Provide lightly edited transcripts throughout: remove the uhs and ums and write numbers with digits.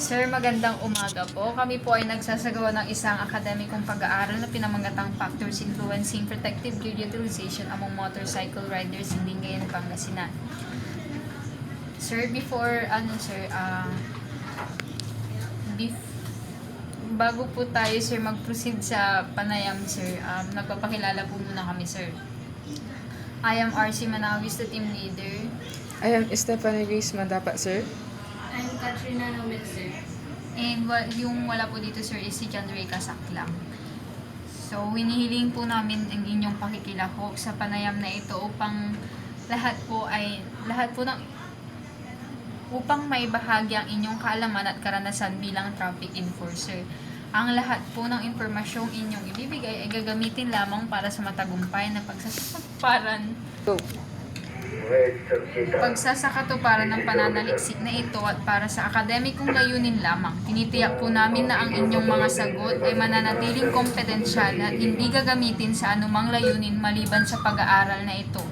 Sir, magandang umaga po. Kami po ay nagsasagawa ng isang akademikong pag-aaral na pinamagatang factors influencing protective gear utilization among motorcycle riders in Lingayen, Pangasinan. Sir, bago po tayo, sir, mag-proceed sa panayam, sir, nagpapakilala po muna kami, sir. I am RC Manawis, the team leader. I am Stephanie Grace Mandapa, sir. I'm Katrina Nomel, sir. And yung wala po dito, sir, is si John Ray Casaklang. So, hinihiling po namin ang inyong pakikilahok sa panayam na ito upang upang may bahagi ang inyong kaalaman at karanasan bilang traffic enforcer. Ang lahat po ng impormasyong inyong ibibigay ay gagamitin lamang para sa matagumpay na pagsasakatuparan ng pananaliksik na ito at para sa akademikong layunin lamang. Tinitiyak po namin na ang inyong mga sagot ay mananatiling kompetensyal at hindi gagamitin sa anumang layunin maliban sa pag-aaral na ito.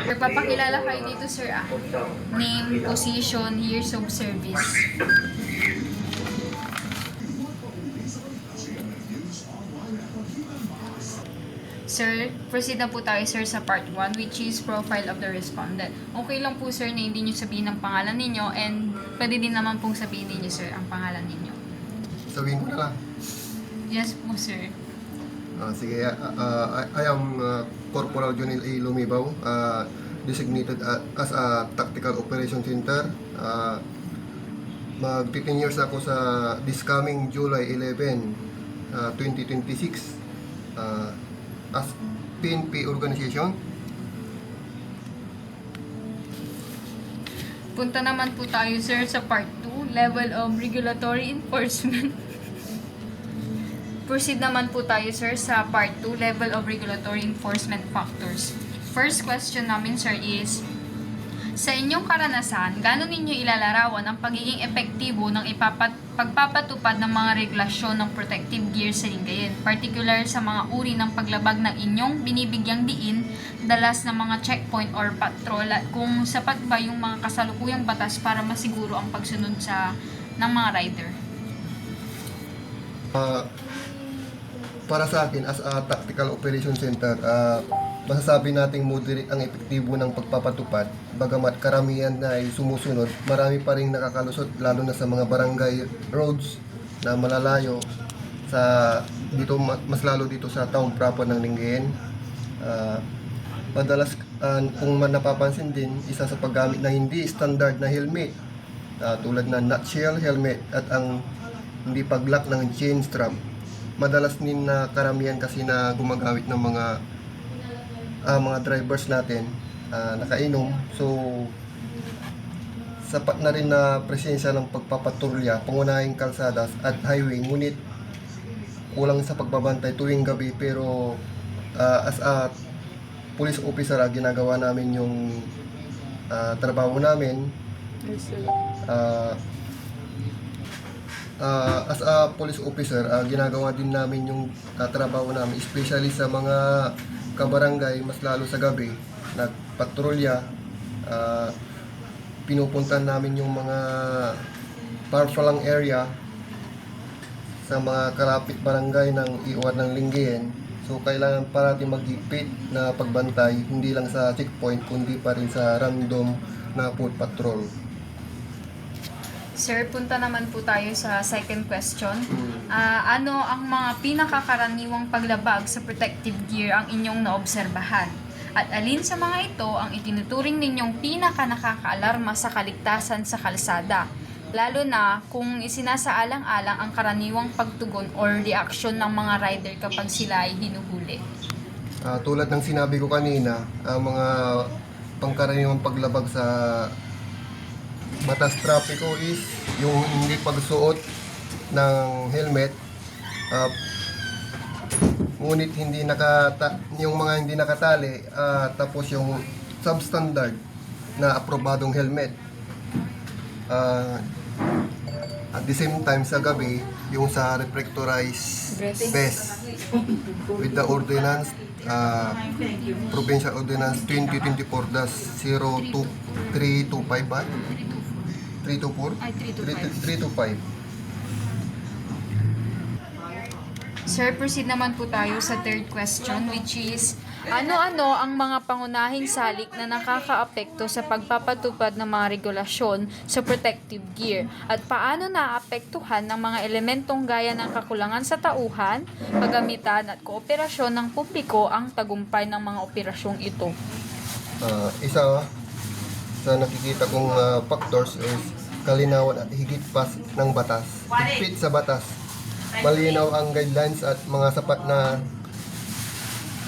Nagpapakilala kayo dito, sir. Name, position, years of service. Sir, proceed na po tayo, sir, sa part 1, which is profile of the respondent. Okay lang po, sir, na hindi nyo sabihin ang pangalan ninyo and pwede din naman pong sabihin ninyo, sir, ang pangalan ninyo. Sabihin ko na lang. Yes po, sir. Sige, I am Corporal Jonel A. Lumibaw, designated as a Tactical Operation Center. Mag-15 years ako sa this coming July 11, 2026 as PNP organization. Punta naman po tayo, sir, sa part 2, level of regulatory enforcement. Proceed naman po tayo, sir, sa part 2, level of regulatory enforcement factors. First question namin, sir, is, sa inyong karanasan, gaano ninyo ilalarawan ang pagiging epektibo ng pagpapatupad ng mga regulasyon ng protective gear sa Lingayen, particular sa mga uri ng paglabag ng inyong binibigyang diin, dalas ng mga checkpoint or patrol, at kung sapat ba yung mga kasalukuyang batas para masiguro ang pagsunod ng mga rider? Para sa akin, as a Tactical Operation Center, masasabi nating moderate ang epektibo ng pagpapatupad. Bagamat karamihan na ay sumusunod, marami pa rin nakakalusot, lalo na sa mga barangay roads na malalayo, mas lalo dito sa town proper ng Lingayen. Madalas, kung napapansin din, isa sa paggamit na hindi standard na helmet, tulad na nutshell helmet at ang hindi pag-lock ng chain strap. Madalas din na karamihan kasi na gumagamit ng mga drivers natin nakainom. So, sapat na rin na presensya ng pagpapatrolya, pangunahing kalsadas at highway, ngunit kulang sa pagbabantay tuwing gabi. Pero as a police officer, ginagawa namin yung trabaho namin. As a police officer, ginagawa din namin yung trabaho namin, especially sa mga kabarangay, mas lalo sa gabi, nagpatrolya. Pinupuntan namin yung mga far-flung area sa mga kalapit barangay ng iuwan ng Lingayen. So, kailangan parati mag-ipit na pagbantay, hindi lang sa checkpoint, kundi pa rin sa random na foot patrol. Sir, punta naman po tayo sa second question. Ano ang mga pinakakaraniwang paglabag sa protective gear ang inyong naobserbahan? At alin sa mga ito ang itinuturing ninyong pinaka-nakakaalarma sa kaligtasan sa kalsada? Lalo na kung isinasaalang-alang ang karaniwang pagtugon or reaksyon ng mga rider kapag sila ay hinuhuli. Tulad ng sinabi ko kanina, ang mga pangkaraniwang paglabag sa batas trapiko is yung hindi pagsuot ng helmet, ngunit yung mga hindi nakatali, tapos yung substandard na aprobadong helmet. At the same time, sa gabi, yung sa reflectorized vest with the ordinance, Provincial Ordinance 2024-02325 ba? 3 to 4? Ay, 3 to 5. 3 to 5. Sir, proceed naman po tayo sa third question, which is, ano-ano ang mga pangunahing salik na nakakaapekto sa pagpapatupad ng mga regulasyon sa protective gear? At paano naapektuhan ng mga elementong gaya ng kakulangan sa tauhan, kagamitan at kooperasyon ng publiko ang tagumpay ng mga operasyong ito? Isa sa nakikita kong factors is kalinawan at higit pa ng batas. Higpit sa batas. Malinaw ang guidelines at mga sapat na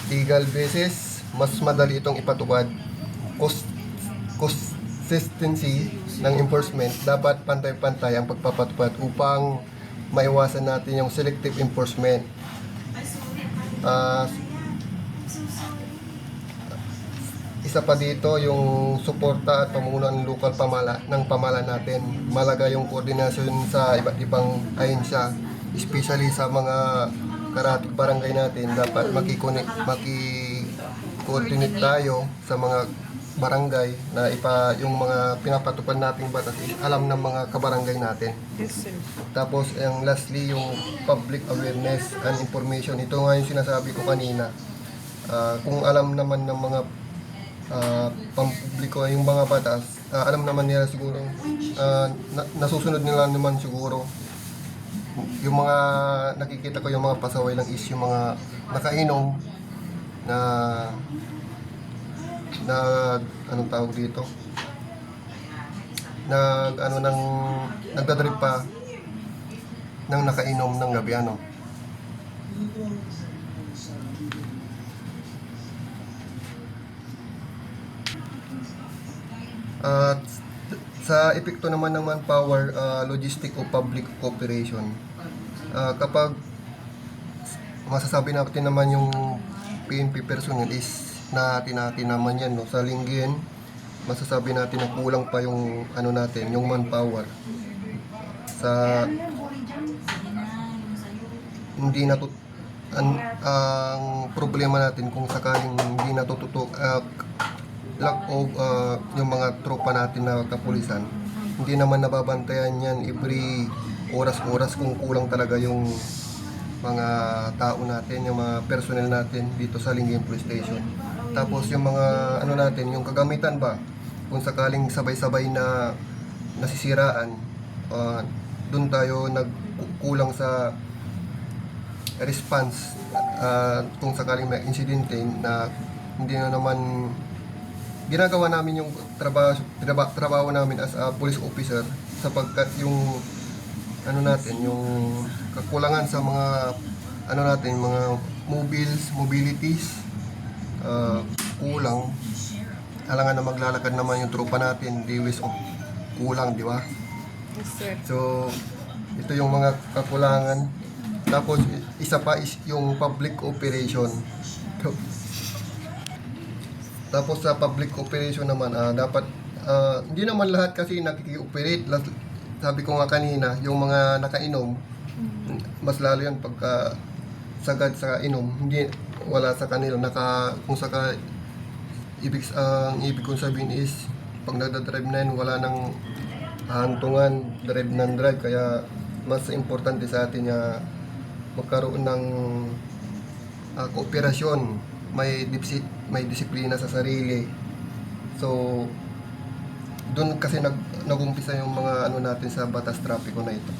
legal basis, mas madali itong ipatupad. Consistency ng enforcement, dapat pantay-pantay ang pagpapatupad upang maiwasan natin yung selective enforcement. Isa pa dito yung suporta at pamumuno ng local ng pamahalaan natin. Malaga yung koordinasyon sa iba't ibang ahensya, especially sa mga karatig barangay natin. Dapat maki-coordinate tayo sa mga barangay na yung mga pinapatupad nating batas is alam ng mga kabarangay natin. Yes, sir. Tapos, ang lastly, yung public awareness and information. Ito nga yung sinasabi ko kanina. Kung alam naman ng mga pampubliko yung mga batas, alam naman nila siguro, nasusunod nila naman siguro. Yung mga nakikita ko, yung mga pasaway lang is yung mga nakainom na anong tawag dito, nagdadrip pa ng nakainom ng gabi, ano. At sa epekto naman ng manpower, logistic o public cooperation, kapag masasabi natin naman yung PNP personnel is natin naman yan, no? Sa Lingayen, masasabi natin na kulang pa yung natin, yung manpower. Sa hindi ang problema natin kung sakaling hindi natututok, lack of yung mga tropa natin na kapulisan, hindi naman nababantayan yan every oras-oras kung kulang talaga yung mga tao natin, yung mga personnel natin dito sa Lingayen Police Station. Tapos yung mga natin, yung kagamitan ba, kung sakaling sabay-sabay na nasisiraan, doon tayo nagkulang sa response. Kung sakaling may insidente na hindi na naman ginagawa namin yung trabaho namin as a police officer, sapagkat yung yung kakulangan sa mga mga mobilities, kulang. Alangan na maglalakad naman yung tropa natin, the ways of kulang, di ba? Yes, sir. So, ito yung mga kakulangan. Tapos, isa pa is yung public operation. Tapos sa public operation naman, dapat, hindi naman lahat kasi nakiki-operate. Sabi ko nga kanina, yung mga nakainom, mas lalo yan pagka sagad sa inom, hindi, wala sa kanila. Kung ibig kong sabihin is, pag nagdadrive na yun, wala nang hantungan, drive ng drive. Kaya mas importante sa atin na magkaroon ng kooperasyon, may disiplina sa sarili. So, doon kasi nag-umpisa yung mga natin sa batas trapiko na ito.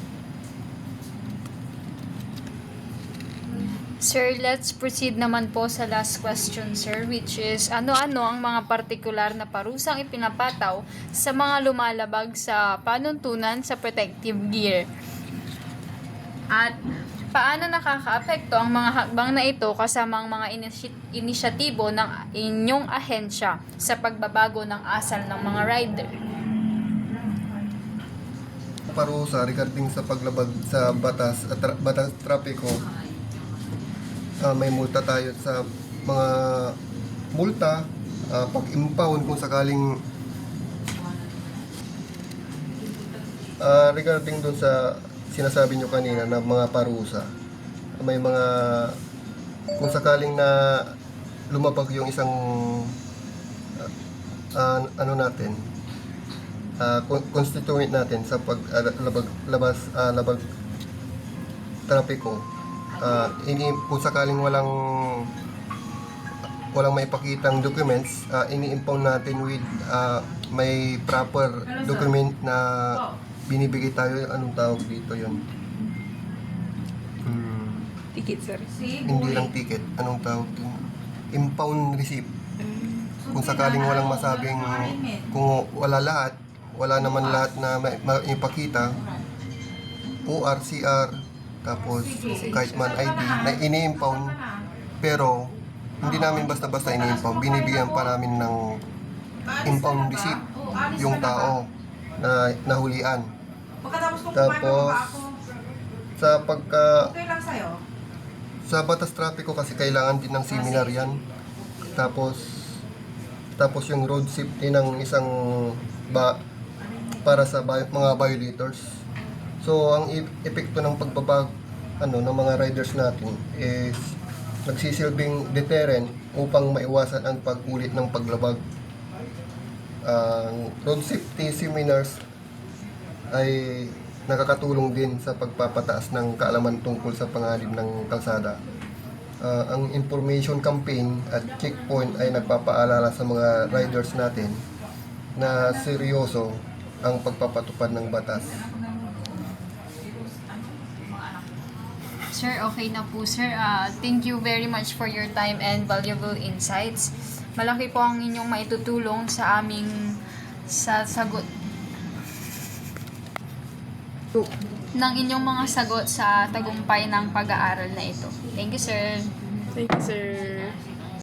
Sir, let's proceed naman po sa last question, sir, which is, ano-ano ang mga partikular na parusang ipinapataw sa mga lumalabag sa panuntunan sa protective gear? At paano nakakaapekto ang mga hakbang na ito kasama ang mga inisyatibo ng inyong ahensya sa pagbabago ng asal ng mga rider? Parusa regarding sa paglabag sa batas trapiko, may multa tayo sa mga multa, pag-impound kung sakaling regarding dun sa sinasabi nyo kanina na mga parusa, may mga kung sakaling na lumabag yung isang constituent natin sa labag trapiko. Kung sakaling walang maipakitang documents, ini-impound natin with may proper document na binibigay tayo. Anong tawag dito yun? Ticket, sir. Hindi lang ticket. Anong tawag dito? Impound receipt. Kung sakaling walang masabing, kung wala naman lahat na maipakita, ORCR, tapos kahit man ID, na ini-impound, pero hindi namin basta-basta ini-impound. Binibigyan pa namin ng impound receipt yung tao na nahulian. Tapos, sa batas trapiko kasi kailangan din ng seminar yan. Tapos yung road safety ng isang para sa mga violators. So ang epekto ng pagbabag ng mga riders natin is nagsisilbing deterrent upang maiwasan ang pag-ulit ng paglabag. Road safety seminars ay nakakatulong din sa pagpapataas ng kaalaman tungkol sa panganib ng kalsada. Ang information campaign at checkpoint ay nagpapaalala sa mga riders natin na seryoso ang pagpapatupad ng batas. Sir, okay na po, sir. Thank you very much for your time and valuable insights. Malaki po ang inyong maitutulong sa aming sagot ng inyong mga sagot sa tagumpay ng pag-aaral na ito. Thank you, sir. Thank you, sir.